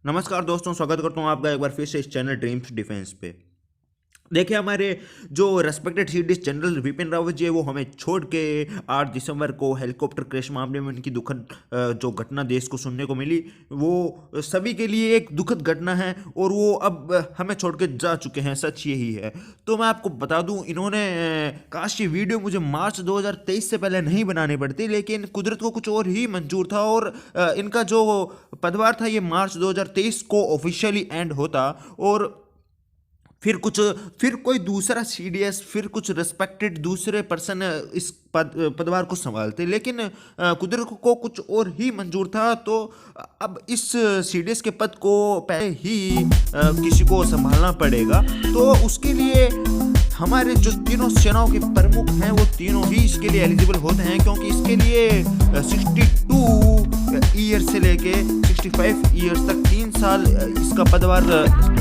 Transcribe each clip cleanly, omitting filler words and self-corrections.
नमस्कार दोस्तों, स्वागत करता हूँ आपका एक बार फिर से इस चैनल ड्रीम्स डिफेंस पे। देखिए, हमारे जो respected CDS general Vipin Rawat ji है, वो हमें छोड़ के 8 दिसंबर को हेलीकॉप्टर क्रैश मामले में उनकी दुखद जो घटना देश को सुनने को मिली, वो सभी के लिए एक दुखद घटना है और वो अब हमें छोड़ के जा चुके हैं, सच यही है। तो मैं आपको बता दूं, इन्होंने काश ये वीडियो मुझे मार्च 2023 से पहले नहीं बनानी पड़ती, लेकिन कुदरत को कुछ और ही मंजूर था और इनका जो पदभार था ये मार्च 2023 को ऑफिशियली एंड होता और फिर कोई दूसरा सीडीएस, फिर कुछ रिस्पेक्टेड दूसरे पर्सन इस पदभार को संभालते, लेकिन कुदरत को कुछ और ही मंजूर था। तो अब इस सीडीएस के पद को पहले ही किसी को संभालना पड़ेगा। तो उसके लिए हमारे जो तीनों सेनाओं के प्रमुख हैं वो तीनों ही इसके लिए एलिजिबल होते हैं, क्योंकि इसके लिए 62 ईयर से लेके 65 ईयर्स तक 3 साल इसका पदभार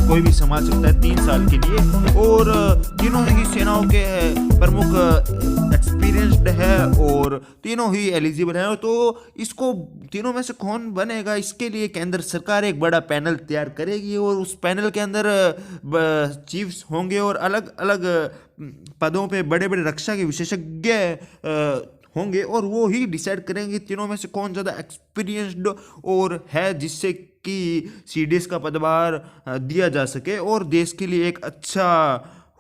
कोई भी संभाल सकता है 3 साल के लिए। और तीनों ही सेनाओं के प्रमुख एक्सपीरियंस्ड है और तीनों ही एलिजिबल हैं। तो इसको तीनों में से कौन बनेगा, इसके लिए केंद्र सरकार एक बड़ा पैनल तैयार करेगी और उस पैनल के अंदर चीफ्स होंगे और अलग अलग पदों पे बड़े बड़े रक्षा के विशेषज्ञ होंगे और वो ही डिसाइड करेंगे तीनों में से कौन ज़्यादा एक्सपीरियंस्ड और है, जिससे कि सीडीएस का पदभार दिया जा सके और देश के लिए एक अच्छा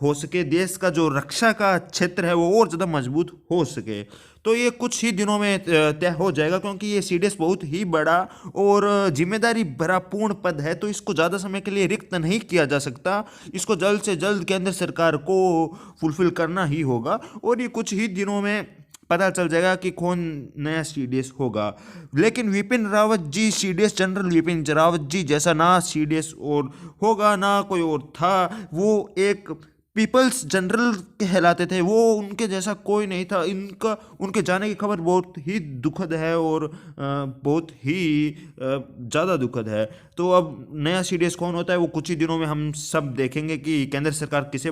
हो सके, देश का जो रक्षा का क्षेत्र है वो और ज़्यादा मजबूत हो सके। तो ये कुछ ही दिनों में तय हो जाएगा, क्योंकि ये सीडीएस बहुत ही बड़ा और जिम्मेदारी भरा पूर्ण पद है, तो इसको ज़्यादा समय के लिए रिक्त नहीं किया जा सकता। इसको जल्द से जल्द केंद्र सरकार को फुलफिल करना ही होगा और ये कुछ ही दिनों में पता चल जाएगा कि कौन नया सीडीएस होगा। लेकिन विपिन रावत जी, सीडीएस जनरल विपिन रावत जी जैसा ना सीडीएस और होगा ना कोई और था। वो एक पीपल्स जनरल कहलाते थे, वो उनके जैसा कोई नहीं था। इनका उनके जाने की खबर बहुत ही दुखद है और बहुत ही ज़्यादा दुखद है। तो अब नया सीडीएस कौन होता है वो कुछ ही दिनों में हम सब देखेंगे कि केंद्र सरकार किसे